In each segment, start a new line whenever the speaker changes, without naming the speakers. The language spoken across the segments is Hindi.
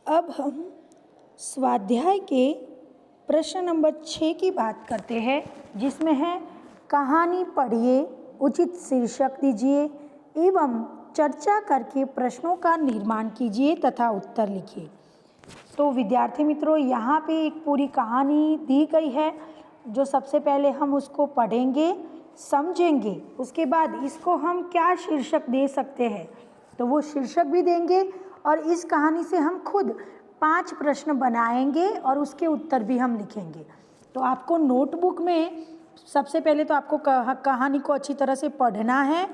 अब हम स्वाध्याय के प्रश्न नंबर 6 की बात करते हैं, जिसमें है कहानी पढ़िए, उचित शीर्षक दीजिए एवं चर्चा करके प्रश्नों का निर्माण कीजिए तथा उत्तर लिखिए। तो विद्यार्थी मित्रों, यहाँ पे एक पूरी कहानी दी गई है, जो सबसे पहले हम उसको पढ़ेंगे, समझेंगे, उसके बाद इसको हम क्या शीर्षक दे सकते हैं तो वो शीर्षक भी देंगे और इस कहानी से हम खुद 5 प्रश्न बनाएंगे और उसके उत्तर भी हम लिखेंगे। तो आपको नोटबुक में सबसे पहले तो आपको कहानी को अच्छी तरह से पढ़ना है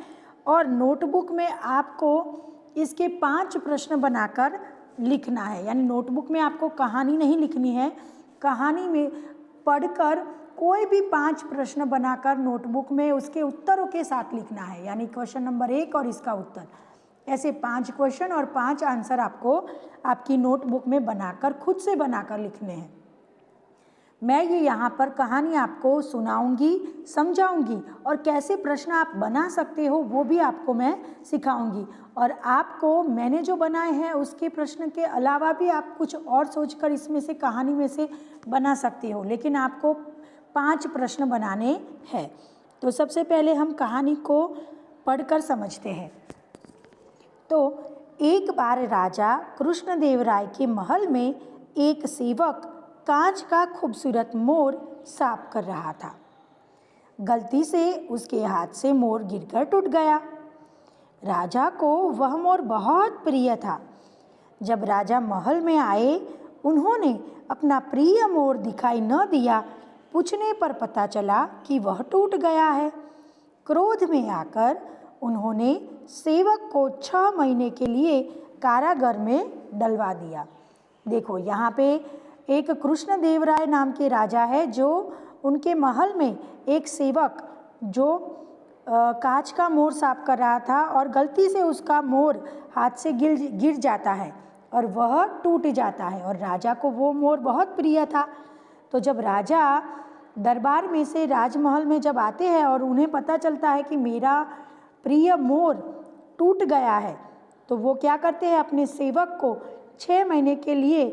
और नोटबुक में आपको इसके 5 प्रश्न बनाकर लिखना है। यानी नोटबुक में आपको कहानी नहीं लिखनी है, कहानी में पढ़कर कोई भी 5 प्रश्न बनाकर नोटबुक में उसके उत्तरों के साथ लिखना है। यानी क्वेश्चन नंबर 1 और इसका उत्तर, ऐसे 5 क्वेश्चन और 5 आंसर आपको आपकी नोटबुक में बनाकर खुद से बनाकर लिखने हैं। मैं ये यहाँ पर कहानी आपको सुनाऊंगी, समझाऊंगी और कैसे प्रश्न आप बना सकते हो वो भी आपको मैं सिखाऊंगी। और आपको मैंने जो बनाए हैं उसके प्रश्न के अलावा भी आप कुछ और सोचकर इसमें से कहानी में से बना सकते हो, लेकिन आपको 5 प्रश्न बनाने हैं। तो सबसे पहले हम कहानी को पढ़कर समझते हैं। तो एक बार राजा कृष्णदेवराय के महल में एक सेवक कांच का खूबसूरत मोर साफ कर रहा था। गलती से उसके हाथ से मोर गिरकर टूट गया। राजा को वह मोर बहुत प्रिय था। जब राजा महल में आए, उन्होंने अपना प्रिय मोर दिखाई न दिया। पूछने पर पता चला कि वह टूट गया है। क्रोध में आकर उन्होंने सेवक को 6 महीने के लिए कारागार में डलवा दिया। देखो, यहाँ पे एक कृष्णदेवराय नाम के राजा है, जो उनके महल में एक सेवक जो कांच का मोर साफ कर रहा था और गलती से उसका मोर हाथ से गिर जाता है और वह टूट जाता है। और राजा को वो मोर बहुत प्रिय था। तो जब राजा दरबार में से राजमहल में जब आते हैं और उन्हें पता चलता है कि मेरा प्रिय मोर टूट गया है, तो वो क्या करते हैं, अपने सेवक को 6 महीने के लिए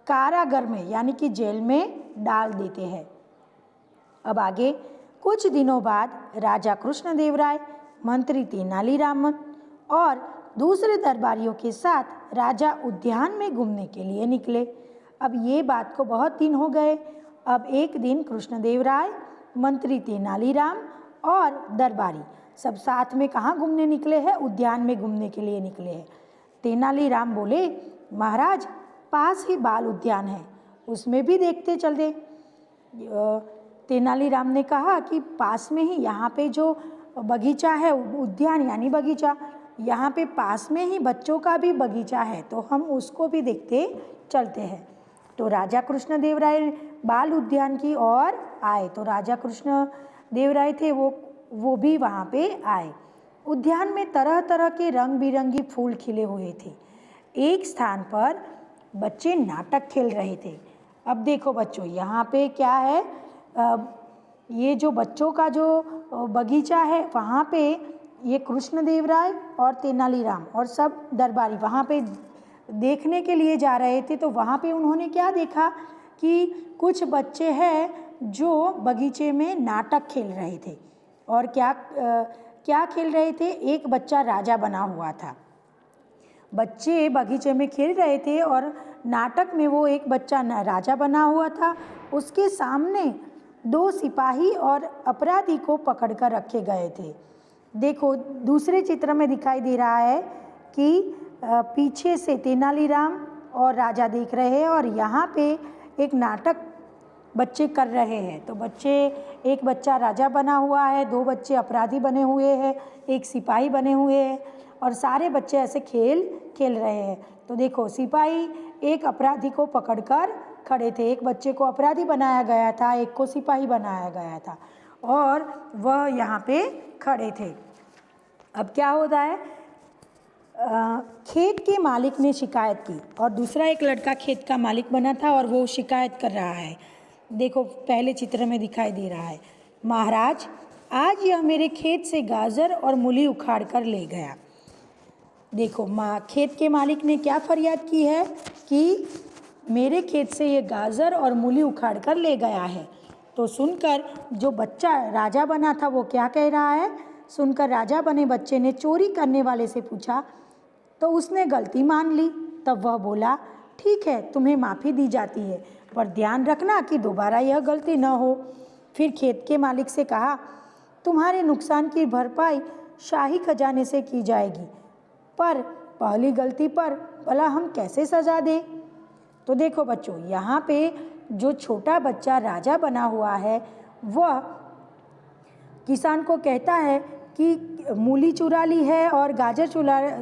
कारागार में यानी कि जेल में डाल देते हैं। अब आगे कुछ दिनों बाद राजा कृष्णदेवराय, मंत्री तेनालीरामन और दूसरे दरबारियों के साथ राजा उद्यान में घूमने के लिए निकले। अब ये बात को बहुत दिन हो गए। अब एक दिन कृष्णदेवराय, मंत्री तेनालीराम और दरबारी सब साथ में कहाँ घूमने निकले हैं? उद्यान में घूमने के लिए निकले हैं। तेनालीराम बोले, महाराज, पास ही बाल उद्यान है, उसमें भी देखते चल दे। तेनालीराम ने कहा कि पास में ही यहाँ पे जो बगीचा है, उद्यान यानी बगीचा, यहाँ पे पास में ही बच्चों का भी बगीचा है, तो हम उसको भी देखते चलते हैं। तो राजा कृष्णदेवराय बाल उद्यान की ओर आए। तो राजा कृष्णदेवराय थे, वो भी वहाँ पे आए। उद्यान में तरह तरह के रंग बिरंगी फूल खिले हुए थे। एक स्थान पर बच्चे नाटक खेल रहे थे। अब देखो बच्चों, यहाँ पे क्या है, ये जो बच्चों का जो बगीचा है, वहाँ पे ये कृष्णदेवराय और तेनालीराम और सब दरबारी वहाँ पे देखने के लिए जा रहे थे। तो वहाँ पे उन्होंने क्या देखा कि कुछ बच्चे हैं जो बगीचे में नाटक खेल रहे थे। और क्या खेल रहे थे? एक बच्चा राजा बना हुआ था। बच्चे बगीचे में खेल रहे थे और नाटक में वो एक बच्चा राजा बना हुआ था। उसके सामने 2 सिपाही और अपराधी को पकड़कर रखे गए थे। देखो, दूसरे चित्र में दिखाई दे रहा है कि पीछे से तेनालीराम और राजा देख रहे हैं और यहाँ पे एक नाटक बच्चे कर रहे हैं। तो एक बच्चा राजा बना हुआ है, 2 बच्चे अपराधी बने हुए हैं, एक सिपाही बने हुए हैं और सारे बच्चे ऐसे खेल रहे हैं। तो देखो, सिपाही एक अपराधी को पकड़कर खड़े थे। एक बच्चे को अपराधी बनाया गया था, एक को सिपाही बनाया गया था और वह यहाँ पे खड़े थे। अब क्या होता है, खेत के मालिक ने शिकायत की और दूसरा एक लड़का खेत का मालिक बना था और वो शिकायत कर रहा है। देखो, पहले चित्र में दिखाई दे रहा है, महाराज, आज यह मेरे खेत से गाजर और मूली उखाड़ कर ले गया। देखो खेत के मालिक ने क्या फरियाद की है कि मेरे खेत से ये गाजर और मूली उखाड़ कर ले गया है। तो सुनकर जो बच्चा राजा बना था वो क्या कह रहा है? सुनकर राजा बने बच्चे ने चोरी करने वाले से पूछा तो उसने गलती मान ली। तब वह बोला, ठीक है, तुम्हें माफ़ी दी जाती है, पर ध्यान रखना कि दोबारा यह गलती न हो। फिर खेत के मालिक से कहा, तुम्हारे नुकसान की भरपाई शाही खजाने से की जाएगी, पर पहली गलती पर भला हम कैसे सजा दें? तो देखो बच्चों, यहाँ पे जो छोटा बच्चा राजा बना हुआ है वह किसान को कहता है कि मूली चुरा ली है और गाजर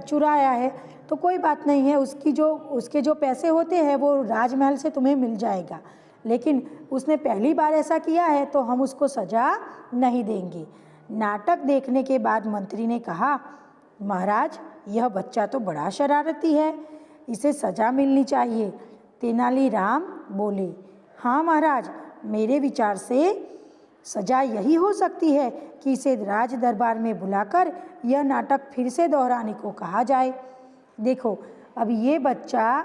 चुराया है, तो कोई बात नहीं है, उसके जो पैसे होते हैं वो राजमहल से तुम्हें मिल जाएगा, लेकिन उसने पहली बार ऐसा किया है तो हम उसको सज़ा नहीं देंगे। नाटक देखने के बाद मंत्री ने कहा, महाराज, यह बच्चा तो बड़ा शरारती है, इसे सज़ा मिलनी चाहिए। तेनालीराम बोले, हाँ महाराज, मेरे विचार से सज़ा यही हो सकती है कि इसे राज दरबार में बुलाकर यह नाटक फिर से दोहराने को कहा जाए। देखो, अब ये बच्चा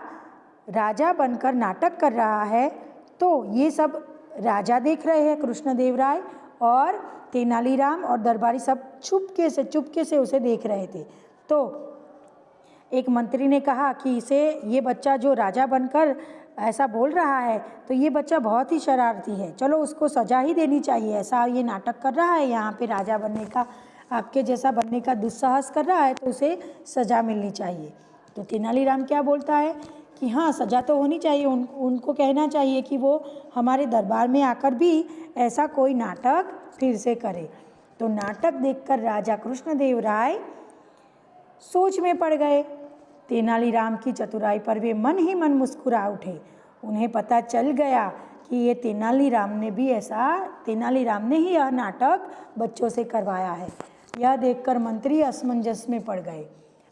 राजा बनकर नाटक कर रहा है, तो ये सब राजा देख रहे हैं, कृष्णदेव राय और तेनालीराम और दरबारी सब चुपके से उसे देख रहे थे। तो एक मंत्री ने कहा कि ये बच्चा जो राजा बनकर ऐसा बोल रहा है, तो ये बच्चा बहुत ही शरारती है, चलो उसको सज़ा ही देनी चाहिए। ऐसा ये नाटक कर रहा है, यहाँ पे राजा बनने का, आपके जैसा बनने का दुस्साहस कर रहा है, तो उसे सज़ा मिलनी चाहिए। तो तेनालीराम क्या बोलता है कि हाँ, सज़ा तो होनी चाहिए, उनको कहना चाहिए कि वो हमारे दरबार में आकर भी ऐसा कोई नाटक फिर से करे। तो नाटक देखकर राजा कृष्णदेव राय सोच में पड़ गए। तेनालीराम की चतुराई पर वे मन ही मन मुस्कुरा उठे। उन्हें पता चल गया कि ये तेनालीराम ने ही यह नाटक बच्चों से करवाया है। यह देखकर मंत्री असमंजस में पड़ गए।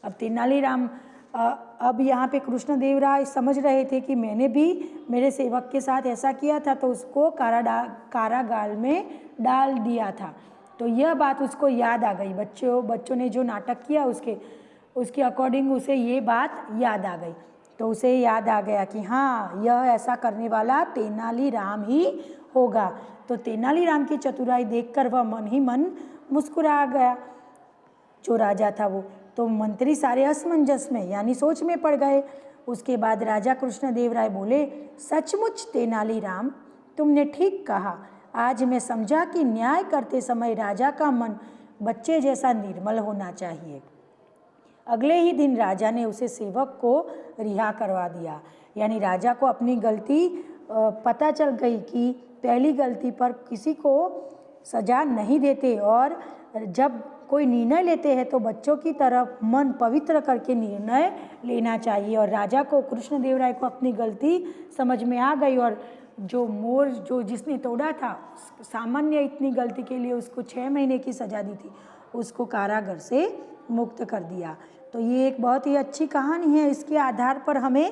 अब तेनालीराम अब यहाँ पे कृष्णदेव राय समझ रहे थे कि मैंने भी मेरे सेवक के साथ ऐसा किया था, तो उसको कारागार में डाल दिया था। तो यह बात उसको याद आ गई। बच्चों ने जो नाटक किया उसके अकॉर्डिंग उसे ये बात याद आ गई। तो उसे याद आ गया कि हाँ, यह ऐसा करने वाला तेनालीराम ही होगा। तो तेनालीराम की चतुराई देखकर वह मन ही मन मुस्कुरा गया, जो राजा था वो। तो मंत्री सारे असमंजस में यानी सोच में पड़ गए। उसके बाद राजा कृष्णदेव राय बोले, सचमुच तेनालीराम, तुमने ठीक कहा। आज मैं समझा कि न्याय करते समय राजा का मन बच्चे जैसा निर्मल होना चाहिए। अगले ही दिन राजा ने उसे सेवक को रिहा करवा दिया। यानी राजा को अपनी गलती पता चल गई कि पहली गलती पर किसी को सजा नहीं देते, और जब कोई निर्णय लेते हैं तो बच्चों की तरफ मन पवित्र करके निर्णय लेना चाहिए। और राजा को, कृष्णदेव राय को अपनी गलती समझ में आ गई, और जो जिसने तोड़ा था, सामान्य इतनी गलती के लिए उसको 6 महीने की सज़ा दी थी, उसको कारागार से मुक्त कर दिया। तो ये एक बहुत ही अच्छी कहानी है। इसके आधार पर हमें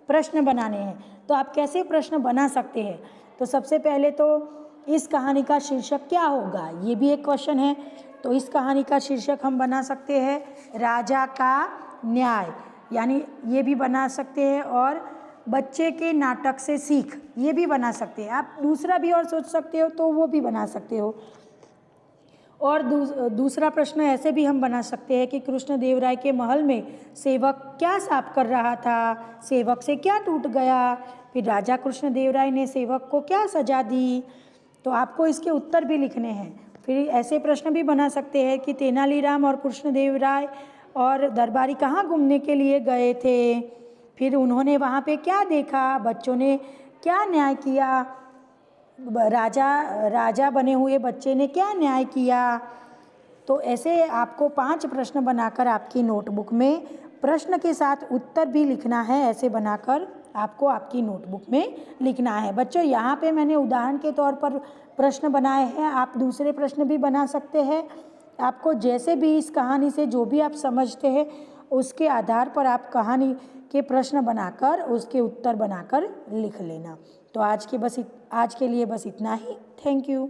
प्रश्न बनाने हैं। तो आप कैसे प्रश्न बना सकते हैं? तो सबसे पहले तो इस कहानी का शीर्षक क्या होगा, ये भी एक क्वेश्चन है। तो इस कहानी का शीर्षक हम बना सकते हैं राजा का न्याय, यानी ये भी बना सकते हैं, और बच्चे के नाटक से सीख, ये भी बना सकते हैं। आप दूसरा भी और सोच सकते हो तो वो भी बना सकते हो। और दूसरा प्रश्न ऐसे भी हम बना सकते हैं कि कृष्णदेव राय के महल में सेवक क्या साफ कर रहा था, सेवक से क्या टूट गया, फिर राजा कृष्णदेव राय ने सेवक को क्या सजा दी। तो आपको इसके उत्तर भी लिखने हैं। फिर ऐसे प्रश्न भी बना सकते हैं कि तेनालीराम और कृष्णदेव राय और दरबारी कहाँ घूमने के लिए गए थे, फिर उन्होंने वहाँ पे क्या देखा, बच्चों ने क्या न्याय किया, राजा बने हुए बच्चे ने क्या न्याय किया। तो ऐसे आपको 5 प्रश्न बनाकर आपकी नोटबुक में प्रश्न के साथ उत्तर भी लिखना है। ऐसे बनाकर आपको आपकी नोटबुक में लिखना है। बच्चों, यहाँ पे मैंने उदाहरण के तौर पर प्रश्न बनाए हैं, आप दूसरे प्रश्न भी बना सकते हैं। आपको जैसे भी इस कहानी से जो भी आप समझते हैं उसके आधार पर आप कहानी के प्रश्न बनाकर उसके उत्तर बनाकर लिख लेना। तो आज के लिए बस इतना ही। Thank you.